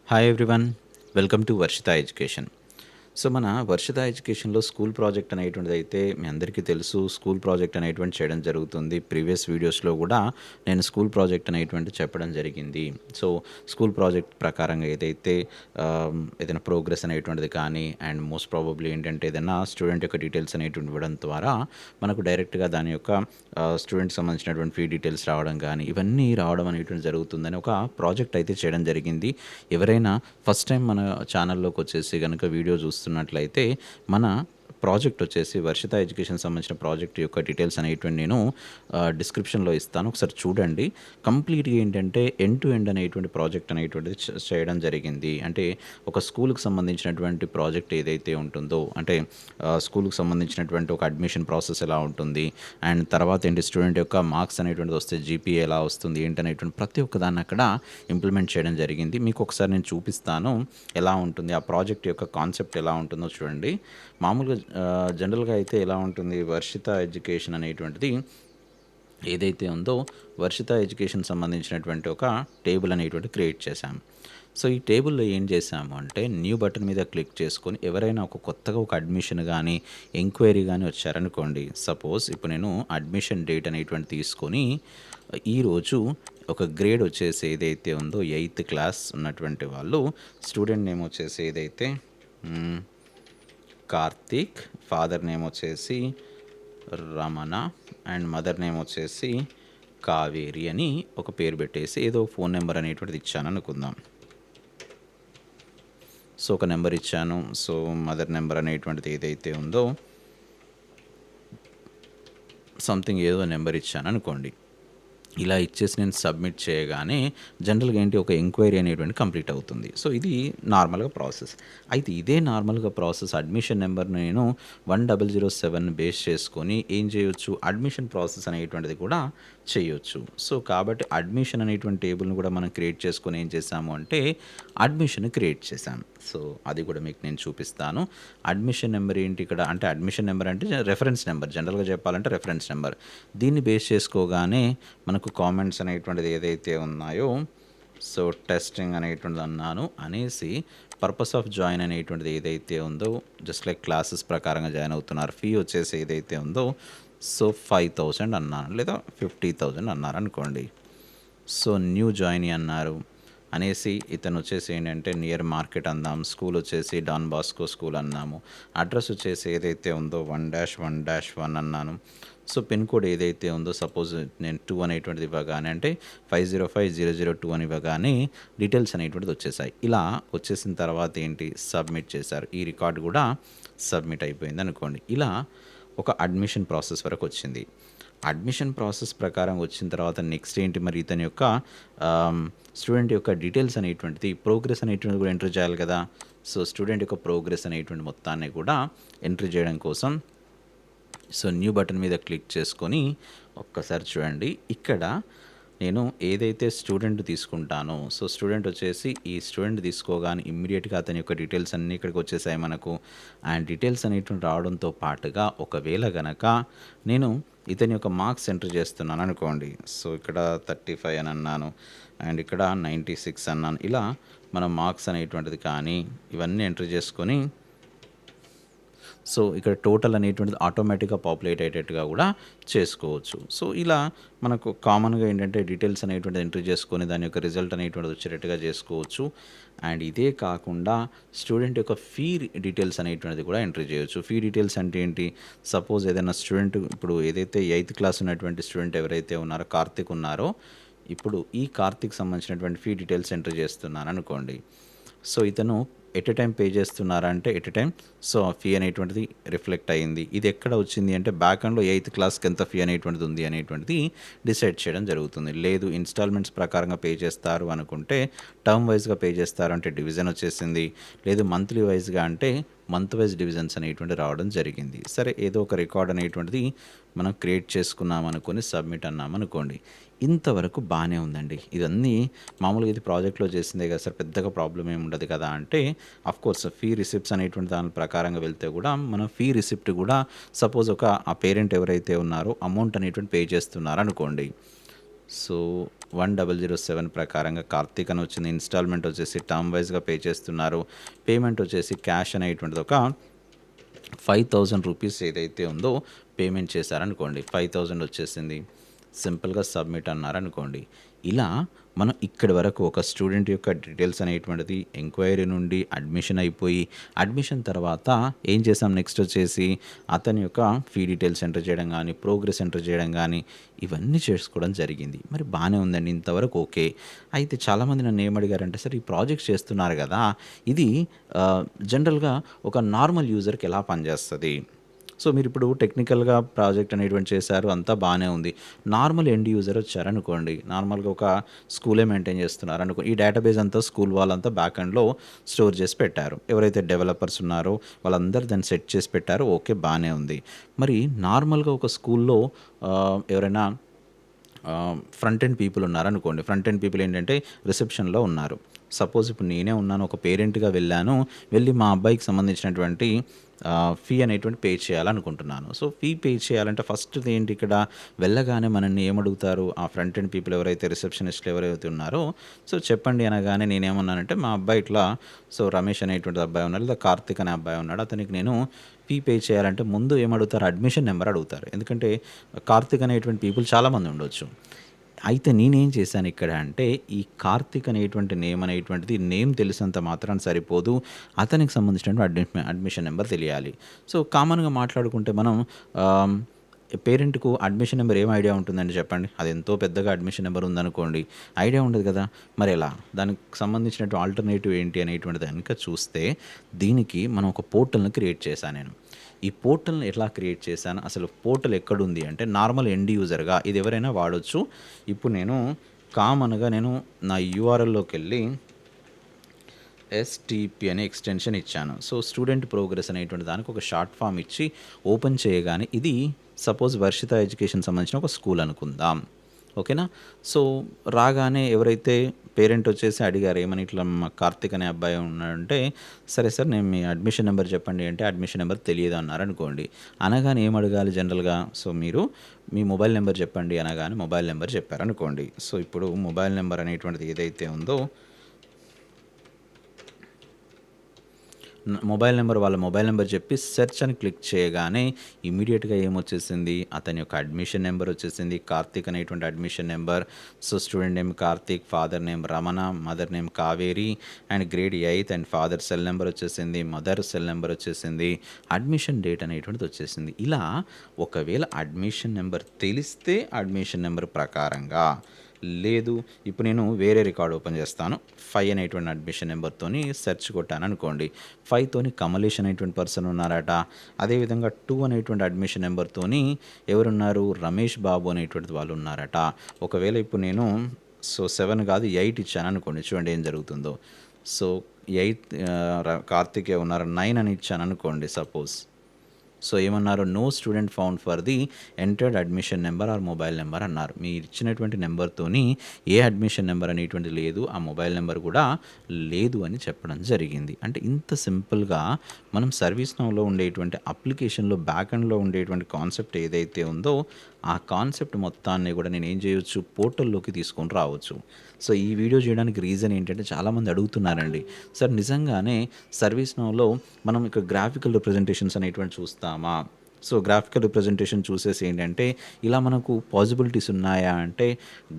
Hi everyone. Welcome to Varshita education. So, మన వర్షిత ఎడ్యుకేషన్‌లో school project అనేటువంటిదైతే మీ అందరికీ తెలుసు. స్కూల్ ప్రాజెక్ట్ అనేటువంటిది చేయడం జరుగుతుంది. ప్రీవియస్ వీడియోస్‌లో గూడా నేను స్కూల్ ప్రాజెక్ట్ అనేటువంటిది చెప్పడం జరిగింది. సో, స్కూల్ ప్రాజెక్ట్ ప్రకారంగా ఏదైతే ఏదైనా ప్రోగ్రెస్ అనేటువంటిది కానీ అండ్ మోస్ట్ ప్రాబబ్లీ ఏంటంటే ఏదైనా స్టూడెంట్ యొక్క డీటెయిల్స్ అనేటువంటివి ఇవ్వడం ద్వారా మనకు డైరెక్ట్‌గా దాని యొక్క స్టూడెంట్‌కి సంబంధించినటువంటి ఫీ డీటెయిల్స్ రావడం గానీ, ఇవన్నీ రావడం అనేటువంటిది జరుగుతుందని ఒక ప్రాజెక్ట్ అయితే చేయడం జరిగింది. ఎవరైనా ఫస్ట్ టైం మన ఛానల్‌లోకొచ్చేసి గనుక వీడియో చూస్తున్నట్లయితే, మన ప్రాజెక్ట్ వచ్చేసి వర్షిత ఎడ్యుకేషన్ సంబంధించిన ప్రాజెక్ట్ యొక్క డీటెయిల్స్ అనేటువంటివి నేను డిస్క్రిప్షన్‌లో ఇస్తాను. ఒకసారి చూడండి. కంప్లీట్‌గా ఏంటంటే ఎండ్ టు ఎండ్ అనేటువంటి ప్రాజెక్ట్ అనేటువంటిది చేయడం జరిగింది. అంటే ఒక స్కూల్‌కి సంబంధించినటువంటి ప్రాజెక్ట్ ఏదైతే ఉంటుందో అంటే స్కూల్‌కి సంబంధించినటువంటి ఒక అడ్మిషన్ ప్రాసెస్ ఎలా ఉంటుంది అండ్ తర్వాత ఏంటి స్టూడెంట్ యొక్క మార్క్స్ అనేటువంటిది వస్తే జీపీఏ ఎలా వస్తుంది ఏంటనేటువంటి ప్రతి ఒక్క దాన్ని అక్కడ ఇంప్లిమెంట్ చేయడం జరిగింది. మీకు ఒకసారి నేను చూపిస్తాను ఎలా ఉంటుంది ఆ ప్రాజెక్ట్ యొక్క కాన్సెప్ట్ ఎలా ఉంటుందో చూడండి. మామూలుగా జనరల్‌గా అయితే ఎలా ఉంటుంది వర్షిత ఎడ్యుకేషన్ అనేటువంటిది ఏదైతే ఉందో వర్షిత ఎడ్యుకేషన్ సంబంధించినటువంటి ఒక టేబుల్ అనేటువంటి క్రియేట్ చేశాం. సో, ఈ టేబుల్‌లో ఏం చేశాము అంటే న్యూ బటన్ మీద క్లిక్ చేసుకొని ఎవరైనా ఒక కొత్తగా ఒక అడ్మిషన్ గానీ, ఎంక్వైరీ గానీ వచ్చారనుకోండి. సపోజ్ ఇప్పుడు నేను అడ్మిషన్ డేట్ అనేటువంటిది తీసుకొని ఈరోజు ఒక గ్రేడ్ వచ్చేసి ఏదైతే ఉందో 8థ్ క్లాస్ ఉన్నటువంటి వాళ్ళు స్టూడెంట్ నేమ్ వచ్చేసి ఏదైతే కార్తీక్, ఫాదర్ నేమ్ వచ్చేసి రమణ అండ్ మదర్ నేమ్ వచ్చేసి కావేరి అని ఒక పేరు పెట్టేసి ఏదో ఫోన్ నెంబర్ అనేటువంటిది ఇచ్చాను అనుకుందాం. సో, ఒక నెంబర్ ఇచ్చాను. సో, మదర్ నెంబర్ అనేటువంటిది ఏదైతే ఉందో సంథింగ్ ఏదో నెంబర్ ఇచ్చాను అనుకోండి. ఇలా ఇచ్చేసి నేను సబ్మిట్ చేయగానే జనరల్‌గా ఏంటి ఒక ఎంక్వైరీ అనేటువంటి కంప్లీట్ అవుతుంది. సో, ఇది నార్మల్‌గా ప్రాసెస్. అయితే ఇదే నార్మల్‌గా ప్రాసెస్ అడ్మిషన్ నెంబర్ నేను 1007 బేస్ చేసుకొని ఏం చేయొచ్చు అడ్మిషన్ ప్రాసెస్ అనేటువంటిది కూడా చేయొచ్చు. సో, కాబట్టి అడ్మిషన్ అనేటువంటి టేబుల్‌ని కూడా మనం క్రియేట్ చేసుకొని ఏం చేసాము అంటే అడ్మిషన్ క్రియేట్ చేశాం. సో, అది కూడా మీకు నేను చూపిస్తాను. అడ్మిషన్ నెంబర్ ఏంటి ఇక్కడ అంటే అడ్మిషన్ నెంబర్ అంటే రెఫరెన్స్ నెంబర్ జనరల్‌గా చెప్పాలంటే రెఫరెన్స్ నెంబర్. దీన్ని బేస్ చేసుకోగానే మనకు కామెంట్స్ అనేటువంటిది ఏదైతే ఉన్నాయో సో, టెస్టింగ్ అనేటువంటిది అన్నాను అనేసి పర్పస్ ఆఫ్ జాయిన్ అనేటువంటిది ఏదైతే ఉందో జస్ట్ లైక్ క్లాసెస్ ప్రకారంగా జాయిన్ అవుతున్నారు. ఫీ వచ్చేసి ఏదైతే ఉందో సో, 5000 అన్నాను లేదా 50,000 అన్నారనుకోండి. సో, న్యూ జాయినీ అన్నారు అనేసి ఇతను వచ్చేసి ఏంటంటే నియర్ మార్కెట్ అందాం. స్కూల్ వచ్చేసి డాన్ బాస్కో స్కూల్ అన్నాము. అడ్రస్ వచ్చేసి ఏదైతే ఉందో 1-1-1 అన్నాను. సో, పిన్ కోడ్ ఏదైతే ఉందో సపోజ్ నేను 2 అనేటువంటిది ఇవ్వగానే అంటే 505002 అని ఇవ్వగానే డీటెయిల్స్ అనేటువంటిది వచ్చేసాయి. ఇలా వచ్చేసిన తర్వాత ఏంటి సబ్మిట్ చేశారు. ఈ రికార్డ్ కూడా సబ్మిట్ అయిపోయింది అనుకోండి. ఇలా ఒక అడ్మిషన్ ప్రాసెస్ వరకు వచ్చింది. అడ్మిషన్ ప్రాసెస్ ప్రకారం వచ్చిన తర్వాత నెక్స్ట్ ఏంటి మరి ఇతని యొక్క స్టూడెంట్ యొక్క డీటెయిల్స్ అనేటువంటిది ప్రోగ్రెస్ అనేటువంటిది కూడా ఎంటర్ చేయాలి కదా. సో, స్టూడెంట్ యొక్క ప్రోగ్రెస్ అనేటువంటి మొత్తాన్ని కూడా ఎంట్రీ చేయడం కోసం సో, న్యూ బటన్ మీద క్లిక్ చేసుకొని ఒక్కసారి చూడండి. ఇక్కడ నేను ఏదైతే స్టూడెంట్ తీసుకుంటానో సో, స్టూడెంట్ వచ్చేసి ఈ స్టూడెంట్ తీసుకోగానే ఇమ్మీడియేట్‌గా అతని యొక్క డీటెయిల్స్ అన్నీ ఇక్కడికి వచ్చేసాయి మనకు. అండ్ డీటెయిల్స్ అనేటువంటివి రావడంతో పాటుగా ఒకవేళ గనక నేను ఇతని యొక్క మార్క్స్ ఎంటర్ చేస్తున్నాను అనుకోండి. సో, ఇక్కడ 35 అని అన్నాను అండ్ ఇక్కడ 96 అన్నాను. ఇలా మనం మార్క్స్ అనేటువంటిది కానీ ఇవన్నీ ఎంటర్ చేసుకొని సో, ఇక్కడ టోటల్ అనేటువంటిది ఆటోమేటిక్‌గా పాపులేట్ అయ్యేటట్టుగా కూడా చేసుకోవచ్చు. సో, ఇలా మనకు కామన్‌గా ఏంటంటే డీటెయిల్స్ అనేటువంటిది ఎంట్రీ చేసుకొని దాని యొక్క రిజల్ట్ అనేటువంటిది వచ్చేటట్టుగా చేసుకోవచ్చు. అండ్ ఇదే కాకుండా స్టూడెంట్ యొక్క ఫీ డీటెయిల్స్ అనేటువంటిది కూడా ఎంట్రీ చేయొచ్చు. ఫీ డీటెయిల్స్ అంటే ఏంటి? సపోజ్ ఏదైనా స్టూడెంట్ ఇప్పుడు ఏదైతే 8థ్ క్లాస్ ఉన్నటువంటి స్టూడెంట్ ఎవరైతే ఉన్నారో కార్తీక్ ఉన్నారో, ఇప్పుడు ఈ కార్తీక్ సంబంధించినటువంటి ఫీ డీటెయిల్స్ ఎంటర్ చేస్తున్నాననుకోండి. సో, ఇతను ఎట్ ఎ టైమ్ పే చేస్తున్నారా అంటే ఎట్ ఎ టైమ్ సో, ఆ ఫీ అనేటువంటిది రిఫ్లెక్ట్ అయింది. ఇది ఎక్కడ వచ్చింది అంటే బ్యాక్ ఎండ్‌లో 8థ్ క్లాస్‌కి ఎంత ఫీ అనేటువంటిది ఉంది అనేటువంటిది డిసైడ్ చేయడం జరుగుతుంది. లేదు ఇన్‌స్టాల్‌మెంట్స్ ప్రకారంగా పే చేస్తారు అనుకుంటే టర్మ్ వైస్‌గా పే చేస్తారు అంటే డివిజన్ వచ్చేసింది. లేదు మంత్లీ వైస్‌గా అంటే మంత్ వైస్ డివిజన్స్ అనేటువంటివి రావడం జరిగింది. సరే ఏదో ఒక రికార్డ్ అనేటువంటిది మనం క్రియేట్ చేసుకున్నాం అనుకోని సబ్మిట్ అన్నామనుకోండి. ఇంతవరకు బానే ఉందండి. ఇదన్నీ మామూలుగా ఇది ప్రాజెక్ట్‌లో చేసిందే కదా సార్ పెద్దగా ప్రాబ్లమ్ ఏమి ఉండదు కదా అంటే ఆఫ్‌కోర్స్ ఫీ రిసిప్ట్స్ అనేటువంటి దాని ప్రకారంగా వెళ్తే కూడా మనం ఫీ రిసిప్ట్ కూడా సపోజ్ ఒక ఆ పేరెంట్ ఎవరైతే ఉన్నారో అమౌంట్ అనేటువంటి పే చేస్తున్నారనుకోండి. సో, 1007 ప్రకారంగా కార్తీక్ అని వచ్చింది. ఇన్‌స్టాల్‌మెంట్ వచ్చేసి టర్మ్ వైస్‌గా పే చేస్తున్నారు. పేమెంట్ వచ్చేసి క్యాష్ అనేటువంటిది ఒక 5,000 రూపీస్ ఏదైతే ఉందో పేమెంట్ చేశారనుకోండి. 5,000 వచ్చేసింది. సింపుల్‌గా సబ్మిట్ అన్నారనుకోండి. ఇలా మనం ఇక్కడి వరకు ఒక స్టూడెంట్ యొక్క డీటెయిల్స్ అనేటువంటిది ఎంక్వైరీ నుండి అడ్మిషన్ అయిపోయి, అడ్మిషన్ తర్వాత ఏం చేసాం నెక్స్ట్ వచ్చేసి అతని యొక్క ఫీ డీటెయిల్స్ ఎంటర్ చేయడం గానీ, ప్రోగ్రెస్ ఎంటర్ చేయడం గానీ, ఇవన్నీ చేసుకోవడం జరిగింది. మరి బానే ఉందండి. ఇంతవరకు ఓకే. అయితే చాలామంది నన్ను ఏమడిగారంటే, సార్ ఈ ప్రాజెక్ట్స్ చేస్తున్నారు గదా! ఇది జనరల్‌గా ఒక నార్మల్ యూజర్‌కి ఎలా పనిచేస్తది? సో, మీరిప్పుడు టెక్నికల్‌గా ప్రాజెక్ట్ అనేటువంటి చేశారు. అంతా బానే ఉంది. నార్మల్ ఎండ్ యూజర్ వచ్చారనుకోండి. నార్మల్‌గా ఒక స్కూలే మెయింటైన్ చేస్తున్నారనుకో. ఈ డేటాబేస్ అంతా స్కూల్ వాళ్ళంతా బ్యాక్ ఎండ్‌లో స్టోర్ చేసి పెట్టారు. ఎవరైతే డెవలపర్స్ ఉన్నారో వాళ్ళందరూ దాన్ని సెట్ చేసి పెట్టారు. ఓకే. బానే ఉంది. మరి నార్మల్‌గా ఒక స్కూల్‌లో ఎవరైనా ఫ్రంట్ ఎండ్ పీపుల్ ఉన్నారనుకోండి. ఫ్రంట్ ఎండ్ పీపుల్ ఏంటంటే రిసెప్షన్‌లో ఉన్నారు. సపోజ్ ఇప్పుడు నేనే ఉన్నాను. ఒక పేరెంట్‌గా వెళ్ళాను. వెళ్ళి మా అబ్బాయికి సంబంధించినటువంటి ఫీ అనేటువంటి పే చేయాలనుకుంటున్నాను. సో, ఫీ పే చేయాలంటే ఫస్ట్‌ది ఏంటి ఇక్కడ వెళ్ళగానే మనల్ని ఏమడుగుతారు? ఆ ఫ్రంట్ ఎండ్ పీపుల్ ఎవరైతే రిసెప్షనిస్ట్‌లు ఎవరైతే ఉన్నారో, సో, చెప్పండి అనగానే నేనేమన్నానంటే మా అబ్బాయి ఇట్లా రమేష్ అనేటువంటి అబ్బాయి ఉన్నాడు. లేదా కార్తిక్ అనే అబ్బాయి ఉన్నాడు. అతనికి నేను ఫీ పే చేయాలంటే ముందు ఏమడుగుతారు? అడ్మిషన్ నెంబర్ అడుగుతారు. ఎందుకంటే కార్తిక్ అనేటువంటి పీపుల్ చాలామంది ఉండొచ్చు. అయితే నేనేం చేశాను ఇక్కడ అంటే, ఈ కార్తిక్ అనేటువంటి నేమ్ తెలిసినంత మాత్రాన సరిపోదు. అతనికి సంబంధించినటువంటి అడ్మిషన్ నెంబర్ తెలియాలి. సో, కామన్‌గా మాట్లాడుకుంటే మనం ఆహ్, పేరెంట్‌కు అడ్మిషన్ నెంబర్ ఏం ఐడియా ఉంటుందండి చెప్పండి? అదెంతో పెద్దగా అడ్మిషన్ నెంబర్ ఉందనుకోండి, ఐడియా ఉండదు కదా! మరెలా? దానికి సంబంధించినటువంటి ఆల్టర్‌నేటివ్ ఏంటి అనేటువంటిది గనుక చూస్తే, దీనికి మనం ఒక పోర్టల్‌ని క్రియేట్ చేశా నేను. ఈ పోర్టల్‌ని ఎట్లా క్రియేట్ చేశాను? అసలు పోర్టల్ ఎక్కడుంది అంటే, నార్మల్ ఎండ్ యూజర్‌గా ఇది ఎవరైనా వాడొచ్చు. ఇప్పుడు నేను కామన్‌గా నా యూఆర్ఎల్‌లోకెళ్ళి ఎస్‌టిపి అనే ఎక్స్‌టెన్షన్ ఇచ్చాను. సో, స్టూడెంట్ ప్రోగ్రెస్ అనేటువంటి దానికి ఒక షార్ట్ ఫార్మ్ ఇచ్చి ఓపెన్ చేయగానే ఇది సపోజ్ వర్షిత ఎడ్యుకేషన్ సంబంధించిన ఒక స్కూల్ అనుకుందాం. ఓకేనా? సో, రాగానే ఎవరైతే పేరెంట్ వచ్చేసి అడిగారు ఏమని ఇట్లా మా కార్తీక్ అనే అబ్బాయి ఉన్నాడంటే, సరే సార్ నేను మీ అడ్మిషన్ నెంబర్ చెప్పండి అంటే, అడ్మిషన్ నెంబర్ తెలియదు అన్నారనుకోండి. అనగానే ఏం అడగాలి జనరల్‌గా? సో, మీరు మీ మొబైల్ నెంబర్ చెప్పండి అనగానే మొబైల్ నెంబర్ చెప్పారనుకోండి. సో, ఇప్పుడు మొబైల్ నెంబర్ అనేటువంటిది ఏదైతే ఉందో వాళ్ళ మొబైల్ నెంబర్ చెప్పి సెర్చ్ అని క్లిక్ చేయగానే ఇమ్మీడియేట్‌గా ఏమొచ్చేసింది? అతని యొక్క అడ్మిషన్ నెంబర్ వచ్చేసింది. కార్తీక్ అనేటువంటి admission number. So, student name Karthik, father name Ramana, mother name Kaveri and grade 8 and father cell number వచ్చేసింది. మదర్ సెల్ నెంబర్ వచ్చేసింది. అడ్మిషన్ డేట్ అనేటువంటిది వచ్చేసింది. ఇలా ఒకవేళ అడ్మిషన్ నెంబర్ తెలిస్తే అడ్మిషన్ నెంబర్ ప్రకారంగా లేదు. ఇప్పుడు నేను వేరే రికార్డ్ ఓపెన్ చేస్తాను. 5 అనేటువంటి అడ్మిషన్ నెంబర్‌తోని సెర్చ్ కొట్టాననుకోండి. 5 తోని కమలేష్ అనేటువంటి పర్సన్ ఉన్నారట. అదేవిధంగా 2 అనేటువంటి అడ్మిషన్ నెంబర్‌తోని ఎవరున్నారు? రమేష్ బాబు అనేటువంటిది వాళ్ళు ఉన్నారట. ఒకవేళ ఇప్పుడు నేను 7 కాదు 8 ఇచ్చాననుకోండి. చూడండి ఏం జరుగుతుందో. సో, 8 కార్తికేయ ఉన్నారు. 9 అని ఇచ్చాననుకోండి సపోజ్. సో, ఏమన్నారు? No student found for the entered admission number or mobile number అన్నారు. మీరిచ్చినటువంటి నెంబర్‌తోని ఏ అడ్మిషన్ నెంబర్ అనేటువంటిది లేదు. ఆ మొబైల్ నెంబర్ కూడా లేదు అని చెప్పడం జరిగింది. అంటే ఇంత సింపుల్‌గా మనం సర్వీస్ నౌలో ఉండేటువంటి అప్లికేషన్‌లో బ్యాక్ ఎండ్‌లో ఉండేటువంటి కాన్సెప్ట్ ఏదైతే ఉందో, ఆ కాన్సెప్ట్ మొత్తాన్ని కూడా నేనేం చేయొచ్చు? పోర్టల్‌లోకి తీసుకొని రావచ్చు. సో, ఈ వీడియో చేయడానికి రీజన్ ఏంటంటే చాలామంది అడుగుతున్నారండి. సార్ నిజంగానే సర్వీస్ నౌలో మనం ఇక్కడ గ్రాఫికల్ రిప్రజెంటేషన్స్ అనేటువంటివి చూస్తామా? సో, గ్రాఫికల్ రిప్రజెంటేషన్ చూసేసి ఏంటంటే, ఇలా మనకు పాసిబిలిటీస్ ఉన్నాయా అంటే,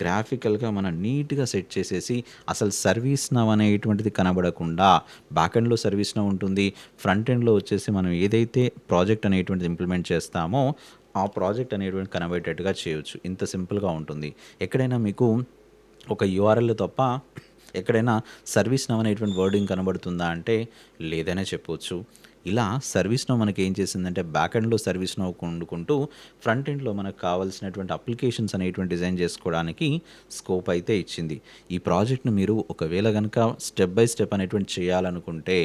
గ్రాఫికల్‌గా మనం నీట్‌గా సెట్ చేసేసి, అసలు సర్వీస్ నౌ అనేటువంటిది కనబడకుండా, బ్యాక్ ఎండ్‌లో సర్వీస్ నౌ ఉంటుంది. ఫ్రంట్ ఎండ్‌లో వచ్చేసి మనం ఏదైతే ప్రాజెక్ట్ అనేటువంటిది ఇంప్లిమెంట్ చేస్తామో, ఆ ప్రాజెక్ట్ అనేటువంటిది కనబడేటట్టుగా చేయొచ్చు. ఇంత సింపుల్‌గా ఉంటుంది. ఎక్కడైనా మీకు ఒక యూఆర్ఎల్ తప్ప ఎక్కడైనా సర్వీస్ నౌ అనేటువంటి వర్డింగ్ కనబడుతుందా అంటే లేదనే చెప్పొచ్చు. ఇలా సర్వీస్ నౌ మనకేం చేసిందంటే బ్యాక్ ఎండ్‌లో సర్వీస్ నౌ వండుకుంటూ ఫ్రంట్ ఎండ్‌లో మనకు కావాల్సినటువంటి అప్లికేషన్స్ అనేటువంటి డిజైన్ చేసుకోవడానికి స్కోప్ అయితే ఇచ్చింది. ఈ ప్రాజెక్ట్‌ని మీరు ఒకవేళ గనుక స్టెప్ బై స్టెప్ అనేటువంటి చేయాలనుకుంటే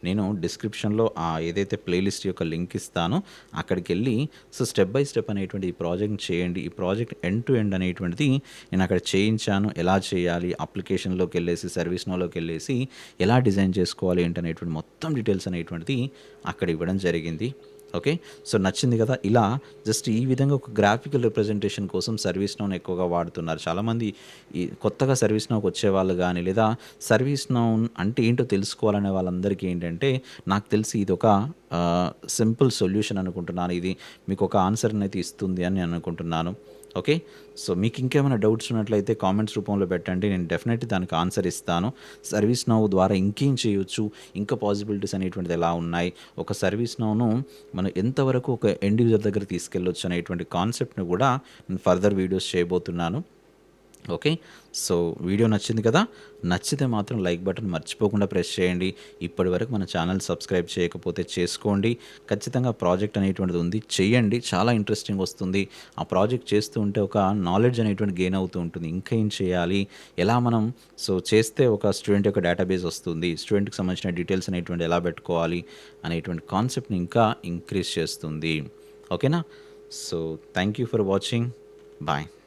నేను డిస్క్రిప్షన్‌లో ఏదైతే ప్లేలిస్ట్ యొక్క లింక్ ఇస్తానో అక్కడికెళ్ళి స్టెప్ బై స్టెప్ అనేటువంటి ఈ ప్రాజెక్ట్‌ని చేయండి. ఈ ప్రాజెక్ట్ ఎండ్ టు ఎండ్ అనేటువంటిది నేను అక్కడ చేయించాను. ఎలా చేయాలి? అప్లికేషన్‌లోకెళ్ళేసి సర్వీస్ నౌలోకెళ్ళేసి ఎలా డిజైన్ చేసుకోవాలి ఏంటనేటువంటి మొత్తం డీటెయిల్స్ అనేటువంటిది అక్కడ ఇవ్వడం జరిగింది. ఓకే. సో, నచ్చింది కదా! ఇలా జస్ట్ ఈ విధంగా ఒక గ్రాఫికల్ రిప్రజెంటేషన్ కోసం సర్వీస్ నౌని ఎక్కువగా వాడుతున్నారు. చాలామంది ఈ కొత్తగా సర్వీస్ నౌకి వచ్చేవాళ్ళు గానీ, లేదా సర్వీస్ నౌ అంటే ఏంటో తెలుసుకోవాలనే వాళ్ళందరికీ ఏంటంటే, నాకు తెలిసి ఇదొక సింపుల్ సొల్యూషన్ అనుకుంటున్నాను. ఇది మీకొక ఆన్సర్‌నైతే ఇస్తుంది అని నేను అనుకుంటున్నాను. ఓకే. సో, మీకు ఇంకేమైనా డౌట్స్ ఉన్నట్లయితే కామెంట్స్ రూపంలో పెట్టండి. నేను డెఫినెట్‌లీ దానికి ఆన్సర్ ఇస్తాను. సర్వీస్ నౌ ద్వారా ఇంకేం చేయొచ్చు? ఇంకా పాసిబిలిటీస్ అనేటువంటిది ఎలా ఉన్నాయి? ఒక సర్వీస్ నౌను మనం ఎంతవరకు ఒక ఎండ్ యూజర్ దగ్గర తీసుకెళ్ళొచ్చు అనేటువంటి కాన్సెప్ట్‌ని గూడా నేను ఫర్దర్ వీడియోస్ చేయబోతున్నాను. ఓకే. సో, వీడియో నచ్చింది కదా! నచ్చితే మాత్రం లైక్ బటన్ మర్చిపోకుండా ప్రెస్ చేయండి. ఇప్పటివరకు మన ఛానల్ సబ్స్క్రైబ్ చేయకపోతే చేసుకోండి. ఖచ్చితంగా ప్రాజెక్ట్ అనేటువంటిది ఉంది. చెయ్యండి. చాలా ఇంట్రెస్టింగ్ వస్తుంది. ఆ ప్రాజెక్ట్ చేస్తూ ఉంటే ఒక నాలెడ్జ్ అనేటువంటి గెయిన్ అవుతూ ఉంటుంది. ఇంకా ఏం చేయాలి? ఎలా మనం చేస్తే ఒక స్టూడెంట్ యొక్క డేటాబేస్ వస్తుంది. స్టూడెంట్‌కి సంబంధించిన డీటెయిల్స్ అనేటువంటివి ఎలా పెట్టుకోవాలి? అనేటువంటి కాన్సెప్ట్‌ని ఇంకా ఇంక్రీజ్ చేస్తుంది. ఓకేనా? So, thank you for watching. Bye.